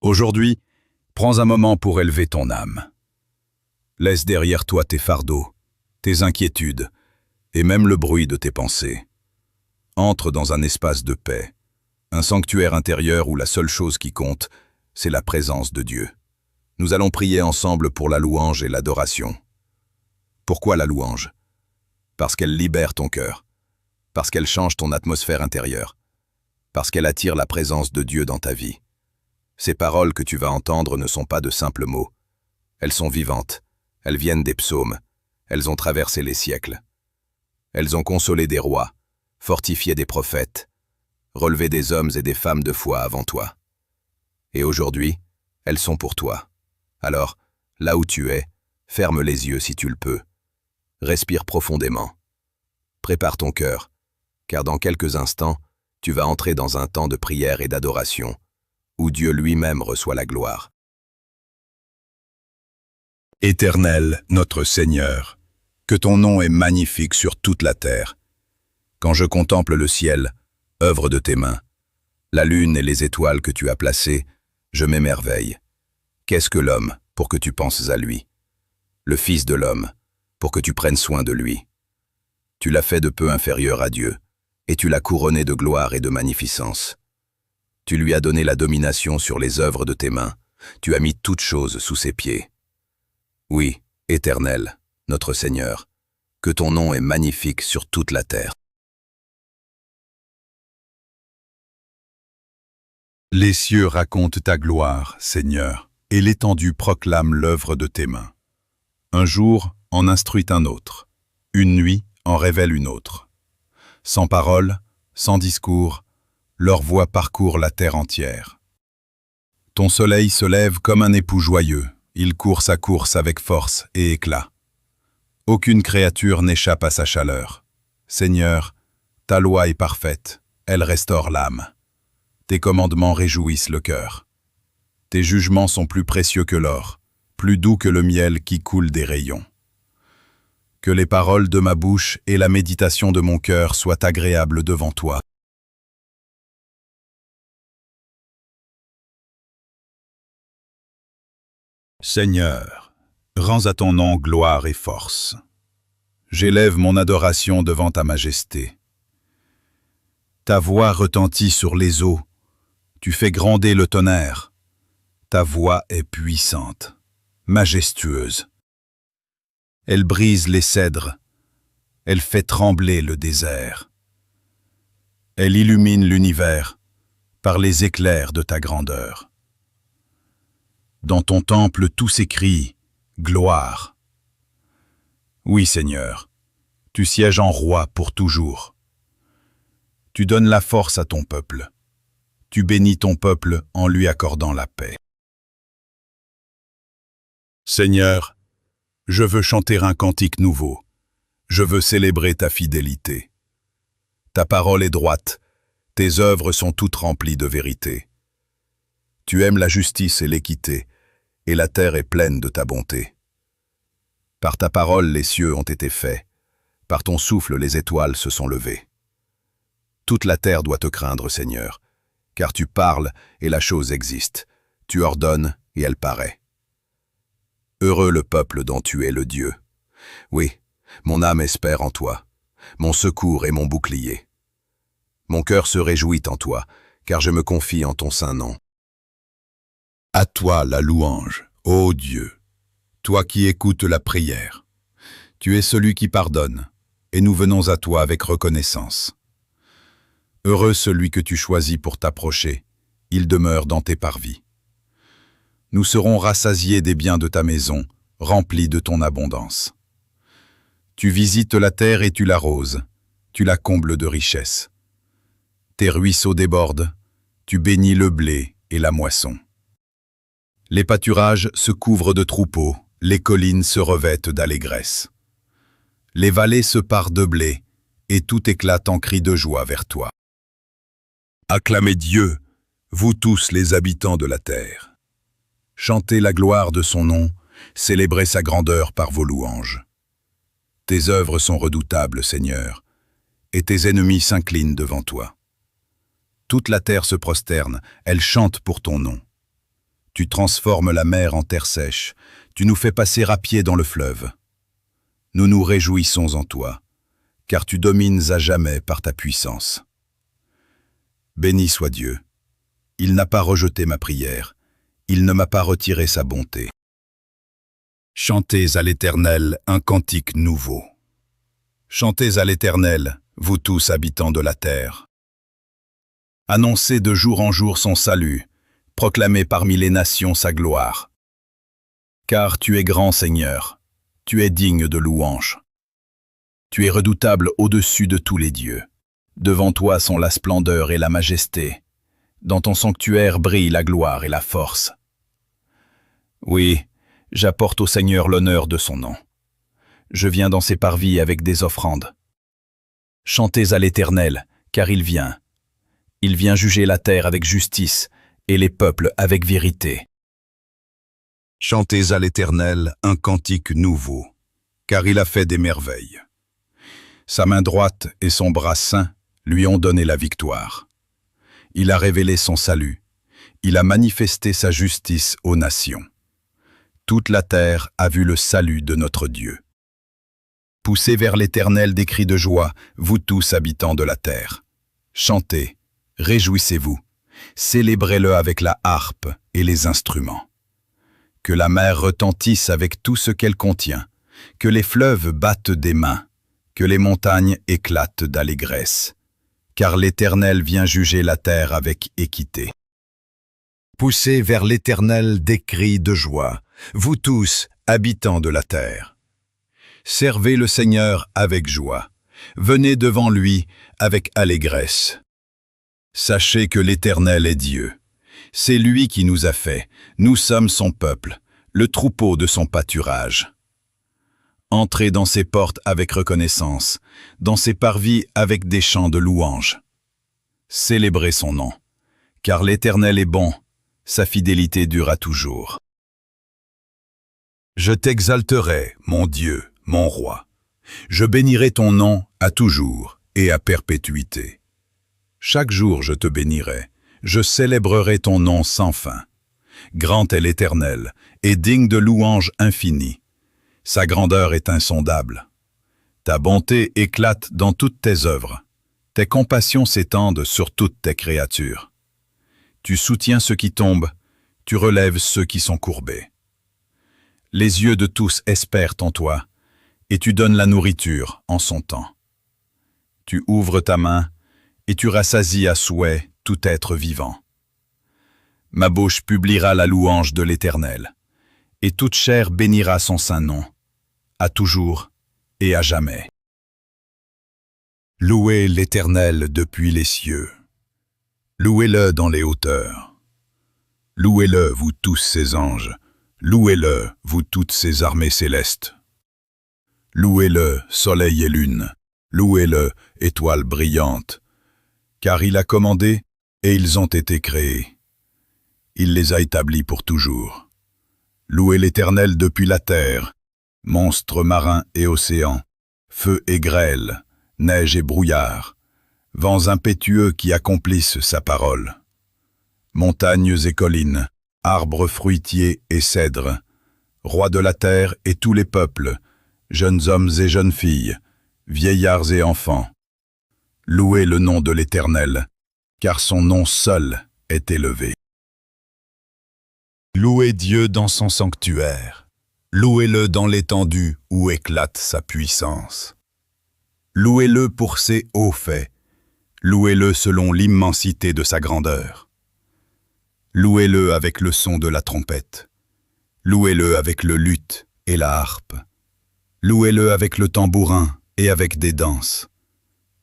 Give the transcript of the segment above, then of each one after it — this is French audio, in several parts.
Aujourd'hui, prends un moment pour élever ton âme. Laisse derrière toi tes fardeaux, tes inquiétudes, et même le bruit de tes pensées. Entre dans un espace de paix, un sanctuaire intérieur où la seule chose qui compte, c'est la présence de Dieu. Nous allons prier ensemble pour la louange et l'adoration. Pourquoi la louange? Parce qu'elle libère ton cœur, parce qu'elle change ton atmosphère intérieure, parce qu'elle attire la présence de Dieu dans ta vie. Ces paroles que tu vas entendre ne sont pas de simples mots. Elles sont vivantes, elles viennent des psaumes, elles ont traversé les siècles. Elles ont consolé des rois, fortifié des prophètes, relevé des hommes et des femmes de foi avant toi. Et aujourd'hui, elles sont pour toi. Alors, là où tu es, ferme les yeux si tu le peux. Respire profondément. Prépare ton cœur, car dans quelques instants, tu vas entrer dans un temps de prière et d'adoration, où Dieu lui-même reçoit la gloire. Éternel, notre Seigneur, que ton nom est magnifique sur toute la terre. Quand je contemple le ciel, œuvre de tes mains, la lune et les étoiles que tu as placées, je m'émerveille. Qu'est-ce que l'homme pour que tu penses à lui? Le Fils de l'homme, pour que tu prennes soin de lui. Tu l'as fait de peu inférieur à Dieu, et tu l'as couronné de gloire et de magnificence. Tu lui as donné la domination sur les œuvres de tes mains, tu as mis toutes choses sous ses pieds. Oui, Éternel, notre Seigneur, que ton nom est magnifique sur toute la terre. Les cieux racontent ta gloire, Seigneur, et l'étendue proclame l'œuvre de tes mains. Un jour en instruit un autre, une nuit en révèle une autre. Sans parole, sans discours, leur voix parcourt la terre entière. Ton soleil se lève comme un époux joyeux, il court sa course avec force et éclat. Aucune créature n'échappe à sa chaleur. Seigneur, ta loi est parfaite, elle restaure l'âme. Tes commandements réjouissent le cœur. Tes jugements sont plus précieux que l'or, plus doux que le miel qui coule des rayons. Que les paroles de ma bouche et la méditation de mon cœur soient agréables devant toi. Seigneur, rends à ton nom gloire et force. J'élève mon adoration devant ta majesté. Ta voix retentit sur les eaux, tu fais gronder le tonnerre. Ta voix est puissante, majestueuse. Elle brise les cèdres, elle fait trembler le désert. Elle illumine l'univers par les éclairs de ta grandeur. Dans ton temple tout s'écrie « Gloire ». Oui, Seigneur, tu sièges en roi pour toujours. Tu donnes la force à ton peuple. Tu bénis ton peuple en lui accordant la paix. Seigneur, je veux chanter un cantique nouveau. Je veux célébrer ta fidélité. Ta parole est droite, tes œuvres sont toutes remplies de vérité. Tu aimes la justice et l'équité, et la terre est pleine de ta bonté. Par ta parole les cieux ont été faits, par ton souffle les étoiles se sont levées. Toute la terre doit te craindre, Seigneur, car tu parles et la chose existe, tu ordonnes et elle paraît. Heureux le peuple dont tu es le Dieu. Oui, mon âme espère en toi, mon secours et mon bouclier. Mon cœur se réjouit en toi, car je me confie en ton saint nom. À toi la louange, ô Dieu, toi qui écoutes la prière. Tu es celui qui pardonne, et nous venons à toi avec reconnaissance. Heureux celui que tu choisis pour t'approcher, il demeure dans tes parvis. Nous serons rassasiés des biens de ta maison, remplis de ton abondance. Tu visites la terre et tu l'arroses, tu la combles de richesses. Tes ruisseaux débordent, tu bénis le blé et la moisson. Les pâturages se couvrent de troupeaux, les collines se revêtent d'allégresse. Les vallées se parent de blé, et tout éclate en cris de joie vers toi. Acclamez Dieu, vous tous les habitants de la terre. Chantez la gloire de son nom, célébrez sa grandeur par vos louanges. Tes œuvres sont redoutables, Seigneur, et tes ennemis s'inclinent devant toi. Toute la terre se prosterne, elle chante pour ton nom. Tu transformes la mer en terre sèche, tu nous fais passer à pied dans le fleuve. Nous nous réjouissons en toi, car tu domines à jamais par ta puissance. Béni soit Dieu. Il n'a pas rejeté ma prière, il ne m'a pas retiré sa bonté. Chantez à l'Éternel un cantique nouveau. Chantez à l'Éternel, vous tous habitants de la terre. Annoncez de jour en jour son salut, proclamez parmi les nations sa gloire. Car tu es grand Seigneur, tu es digne de louange. Tu es redoutable au-dessus de tous les dieux. Devant toi sont la splendeur et la majesté. Dans ton sanctuaire brille la gloire et la force. Oui, j'apporte au Seigneur l'honneur de son nom. Je viens dans ses parvis avec des offrandes. Chantez à l'Éternel, car il vient. Il vient juger la terre avec justice et les peuples avec vérité. Chantez à l'Éternel un cantique nouveau, car il a fait des merveilles. Sa main droite et son bras saint lui ont donné la victoire. Il a révélé son salut, il a manifesté sa justice aux nations. Toute la terre a vu le salut de notre Dieu. Poussez vers l'Éternel des cris de joie, vous tous habitants de la terre. Chantez, réjouissez-vous, célébrez-le avec la harpe et les instruments. Que la mer retentisse avec tout ce qu'elle contient, que les fleuves battent des mains, que les montagnes éclatent d'allégresse, car l'Éternel vient juger la terre avec équité. Poussez vers l'Éternel des cris de joie, vous tous, habitants de la terre. Servez le Seigneur avec joie, venez devant lui avec allégresse. Sachez que l'Éternel est Dieu. C'est lui qui nous a fait, nous sommes son peuple, le troupeau de son pâturage. Entrez dans ses portes avec reconnaissance, dans ses parvis avec des chants de louange. Célébrez son nom, car l'Éternel est bon, sa fidélité dure à toujours. Je t'exalterai, mon Dieu, mon roi. Je bénirai ton nom à toujours et à perpétuité. Chaque jour je te bénirai, je célébrerai ton nom sans fin. Grand est l'Éternel, et digne de louange infinie. Sa grandeur est insondable. Ta bonté éclate dans toutes tes œuvres. Tes compassions s'étendent sur toutes tes créatures. Tu soutiens ceux qui tombent, tu relèves ceux qui sont courbés. Les yeux de tous espèrent en toi, et tu donnes la nourriture en son temps. Tu ouvres ta main, et tu rassasies à souhait tout être vivant. Ma bouche publiera la louange de l'Éternel, et toute chair bénira son saint nom, à toujours et à jamais. Louez l'Éternel depuis les cieux. Louez-le dans les hauteurs. Louez-le, vous tous ses anges. Louez-le, vous toutes ses armées célestes. Louez-le, soleil et lune. Louez-le, étoiles brillantes. Car il a commandé, et ils ont été créés. Il les a établis pour toujours. Louez l'Éternel depuis la terre, monstres marins et océans, feu et grêle, neige et brouillard, vents impétueux qui accomplissent sa parole. Montagnes et collines, arbres fruitiers et cèdres, rois de la terre et tous les peuples, jeunes hommes et jeunes filles, vieillards et enfants. Louez le nom de l'Éternel, car son nom seul est élevé. Louez Dieu dans son sanctuaire. Louez-le dans l'étendue où éclate sa puissance. Louez-le pour ses hauts faits. Louez-le selon l'immensité de sa grandeur. Louez-le avec le son de la trompette. Louez-le avec le luth et la harpe. Louez-le avec le tambourin et avec des danses.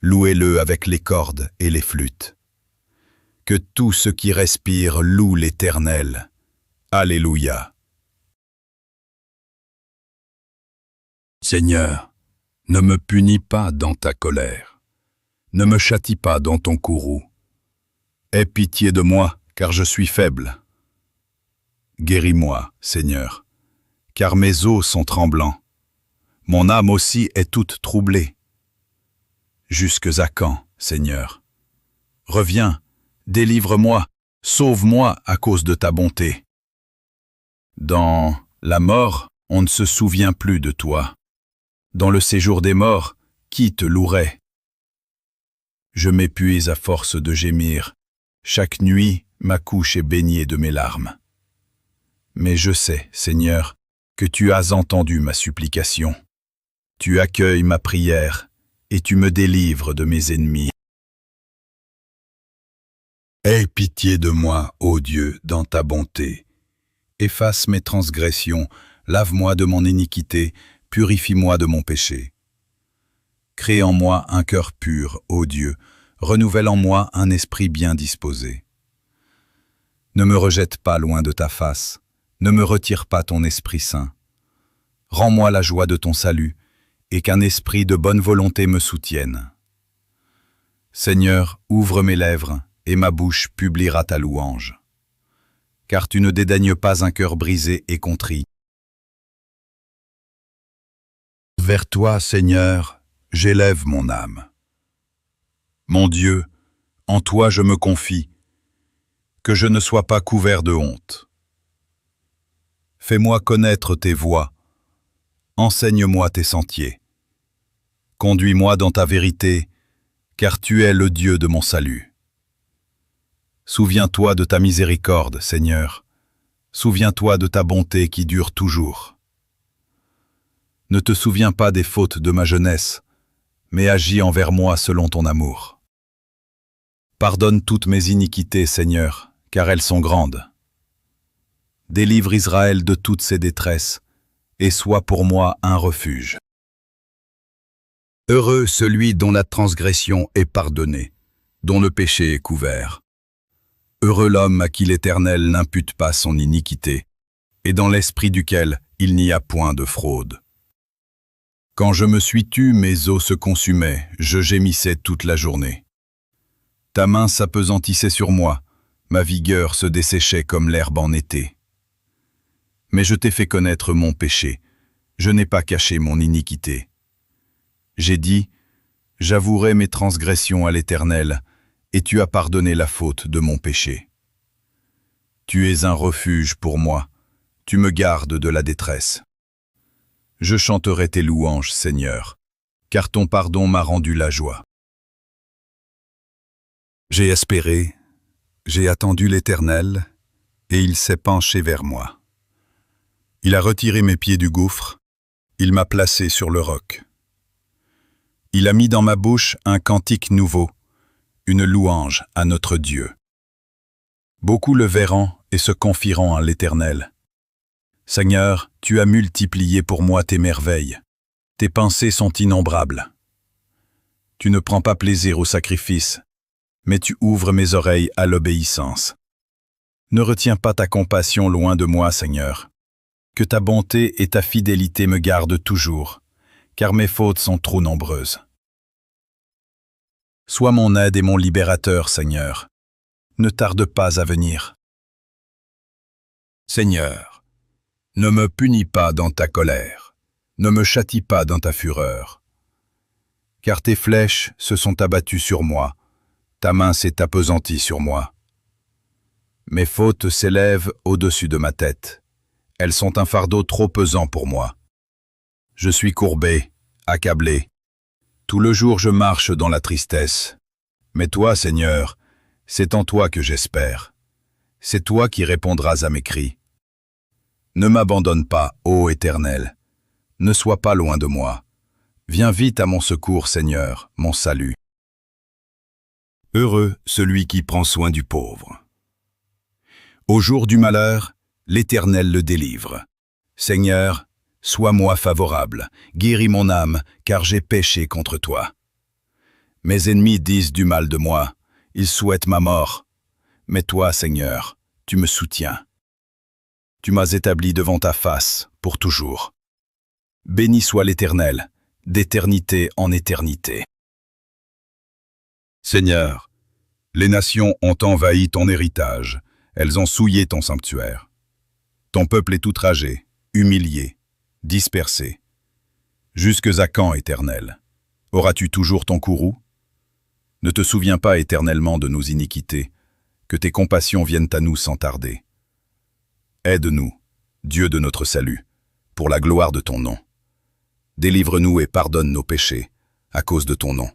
Louez-le avec les cordes et les flûtes. Que tout ce qui respire loue l'Éternel. Alléluia. Seigneur, ne me punis pas dans ta colère. Ne me châtie pas dans ton courroux. Aie pitié de moi, car je suis faible. Guéris-moi, Seigneur, car mes os sont tremblants. Mon âme aussi est toute troublée. Jusques à quand, Seigneur? Reviens, délivre-moi, sauve-moi à cause de ta bonté. Dans la mort, on ne se souvient plus de toi. Dans le séjour des morts, qui te louerait? Je m'épuise à force de gémir. Chaque nuit, ma couche est baignée de mes larmes. Mais je sais, Seigneur, que tu as entendu ma supplication. Tu accueilles ma prière et tu me délivres de mes ennemis. Aie pitié de moi, ô Dieu, dans ta bonté. Efface mes transgressions, lave-moi de mon iniquité, purifie-moi de mon péché. Crée en moi un cœur pur, ô Dieu, renouvelle en moi un esprit bien disposé. Ne me rejette pas loin de ta face, ne me retire pas ton Esprit Saint. Rends-moi la joie de ton salut, et qu'un esprit de bonne volonté me soutienne. Seigneur, ouvre mes lèvres, et ma bouche publiera ta louange. Car tu ne dédaignes pas un cœur brisé et contrit. Vers toi, Seigneur, j'élève mon âme. Mon Dieu, en toi je me confie, que je ne sois pas couvert de honte. Fais-moi connaître tes voies, enseigne-moi tes sentiers. Conduis-moi dans ta vérité, car tu es le Dieu de mon salut. Souviens-toi de ta miséricorde, Seigneur. Souviens-toi de ta bonté qui dure toujours. Ne te souviens pas des fautes de ma jeunesse, mais agis envers moi selon ton amour. Pardonne toutes mes iniquités, Seigneur, car elles sont grandes. Délivre Israël de toutes ses détresses, et sois pour moi un refuge. Heureux celui dont la transgression est pardonnée, dont le péché est couvert. Heureux l'homme à qui l'Éternel n'impute pas son iniquité, et dans l'esprit duquel il n'y a point de fraude. Quand je me suis tu, mes os se consumaient, je gémissais toute la journée. Ta main s'apesantissait sur moi, ma vigueur se desséchait comme l'herbe en été. Mais je t'ai fait connaître mon péché, je n'ai pas caché mon iniquité. J'ai dit, j'avouerai mes transgressions à l'Éternel, et tu as pardonné la faute de mon péché. Tu es un refuge pour moi, tu me gardes de la détresse. Je chanterai tes louanges, Seigneur, car ton pardon m'a rendu la joie. J'ai espéré, j'ai attendu l'Éternel, et il s'est penché vers moi. Il a retiré mes pieds du gouffre, il m'a placé sur le roc. Il a mis dans ma bouche un cantique nouveau, une louange à notre Dieu. Beaucoup le verront et se confieront à l'Éternel. Seigneur, tu as multiplié pour moi tes merveilles. Tes pensées sont innombrables. Tu ne prends pas plaisir au sacrifice, mais tu ouvres mes oreilles à l'obéissance. Ne retiens pas ta compassion loin de moi, Seigneur. Que ta bonté et ta fidélité me gardent toujours, car mes fautes sont trop nombreuses. Sois mon aide et mon libérateur, Seigneur. Ne tarde pas à venir. Seigneur, ne me punis pas dans ta colère, ne me châtie pas dans ta fureur. Car tes flèches se sont abattues sur moi, ta main s'est appesantie sur moi. Mes fautes s'élèvent au-dessus de ma tête. Elles sont un fardeau trop pesant pour moi. Je suis courbé, accablé. Tout le jour je marche dans la tristesse. Mais toi, Seigneur, c'est en toi que j'espère. C'est toi qui répondras à mes cris. Ne m'abandonne pas, ô Éternel. Ne sois pas loin de moi. Viens vite à mon secours, Seigneur, mon salut. Heureux celui qui prend soin du pauvre. Au jour du malheur, l'Éternel le délivre. Seigneur, sois-moi favorable, guéris mon âme, car j'ai péché contre toi. Mes ennemis disent du mal de moi, ils souhaitent ma mort. Mais toi, Seigneur, tu me soutiens. Tu m'as établi devant ta face, pour toujours. Béni soit l'Éternel, d'éternité en éternité. Seigneur, les nations ont envahi ton héritage, elles ont souillé ton sanctuaire. Ton peuple est outragé, humilié, dispersé. Jusques à quand, Éternel? Auras-tu toujours ton courroux? Ne te souviens pas éternellement de nos iniquités, que tes compassions viennent à nous sans tarder. Aide-nous, Dieu de notre salut, pour la gloire de ton nom. Délivre-nous et pardonne nos péchés, à cause de ton nom.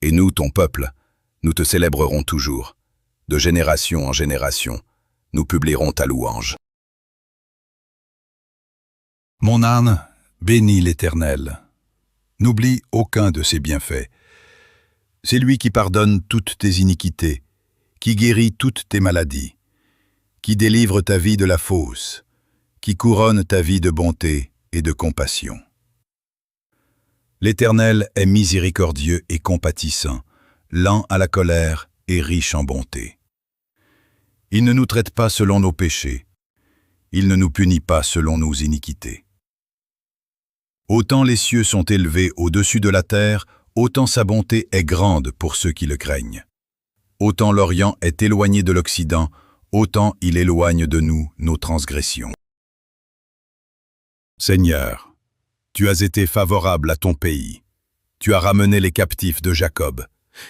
Et nous, ton peuple, nous te célébrerons toujours. De génération en génération, nous publierons ta louange. Mon âme, bénis l'Éternel. N'oublie aucun de ses bienfaits. C'est lui qui pardonne toutes tes iniquités, qui guérit toutes tes maladies, qui délivre ta vie de la fosse, qui couronne ta vie de bonté et de compassion. L'Éternel est miséricordieux et compatissant, lent à la colère et riche en bonté. Il ne nous traite pas selon nos péchés, il ne nous punit pas selon nos iniquités. Autant les cieux sont élevés au-dessus de la terre, autant sa bonté est grande pour ceux qui le craignent. Autant l'Orient est éloigné de l'Occident, autant il éloigne de nous nos transgressions. Seigneur, tu as été favorable à ton pays. Tu as ramené les captifs de Jacob.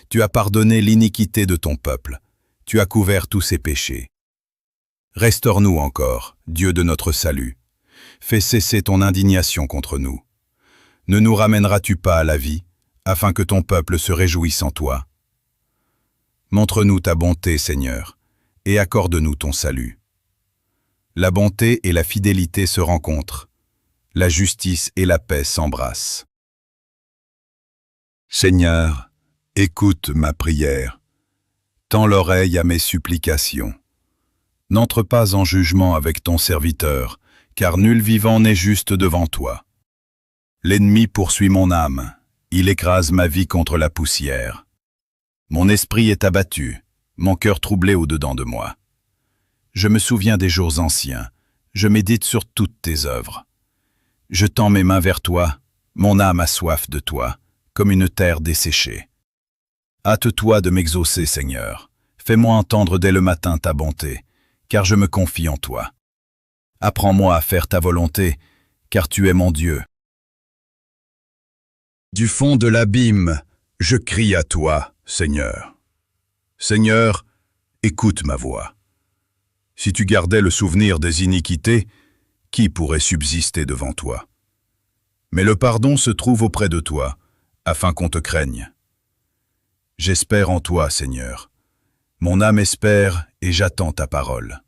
Tu as pardonné l'iniquité de ton peuple. Tu as couvert tous ses péchés. Restaure-nous encore, Dieu de notre salut. Fais cesser ton indignation contre nous. Ne nous ramèneras-tu pas à la vie, afin que ton peuple se réjouisse en toi? Montre-nous ta bonté, Seigneur, et accorde-nous ton salut. La bonté et la fidélité se rencontrent. La justice et la paix s'embrassent. Seigneur, écoute ma prière. Tends l'oreille à mes supplications. N'entre pas en jugement avec ton serviteur, car nul vivant n'est juste devant toi. L'ennemi poursuit mon âme, il écrase ma vie contre la poussière. Mon esprit est abattu, mon cœur troublé au-dedans de moi. Je me souviens des jours anciens, je médite sur toutes tes œuvres. Je tends mes mains vers toi, mon âme a soif de toi, comme une terre desséchée. Hâte-toi de m'exaucer, Seigneur. Fais-moi entendre dès le matin ta bonté, car je me confie en toi. Apprends-moi à faire ta volonté, car tu es mon Dieu. Du fond de l'abîme, je crie à toi, Seigneur. Seigneur, écoute ma voix. Si tu gardais le souvenir des iniquités, qui pourrait subsister devant toi? Mais le pardon se trouve auprès de toi, afin qu'on te craigne. J'espère en toi, Seigneur. Mon âme espère et j'attends ta parole.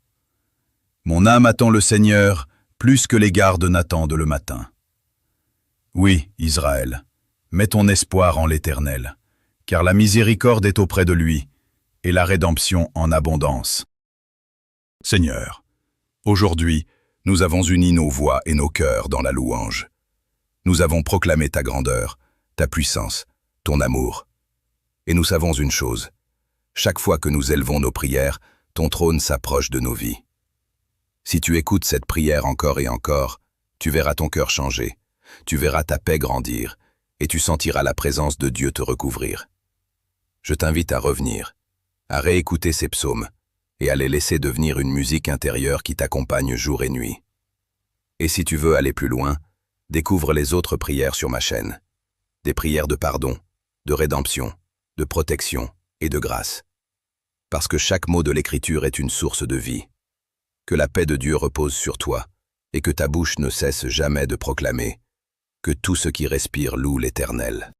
Mon âme attend le Seigneur plus que les gardes n'attendent le matin. Oui, Israël, mets ton espoir en l'Éternel, car la miséricorde est auprès de lui et la rédemption en abondance. Seigneur, aujourd'hui, nous avons uni nos voix et nos cœurs dans la louange. Nous avons proclamé ta grandeur, ta puissance, ton amour. Et nous savons une chose, chaque fois que nous élevons nos prières, ton trône s'approche de nos vies. Si tu écoutes cette prière encore et encore, tu verras ton cœur changer, tu verras ta paix grandir, et tu sentiras la présence de Dieu te recouvrir. Je t'invite à revenir, à réécouter ces psaumes, et à les laisser devenir une musique intérieure qui t'accompagne jour et nuit. Et si tu veux aller plus loin, découvre les autres prières sur ma chaîne. Des prières de pardon, de rédemption, de protection et de grâce. Parce que chaque mot de l'Écriture est une source de vie. Que la paix de Dieu repose sur toi, et que ta bouche ne cesse jamais de proclamer que tout ce qui respire loue l'Éternel.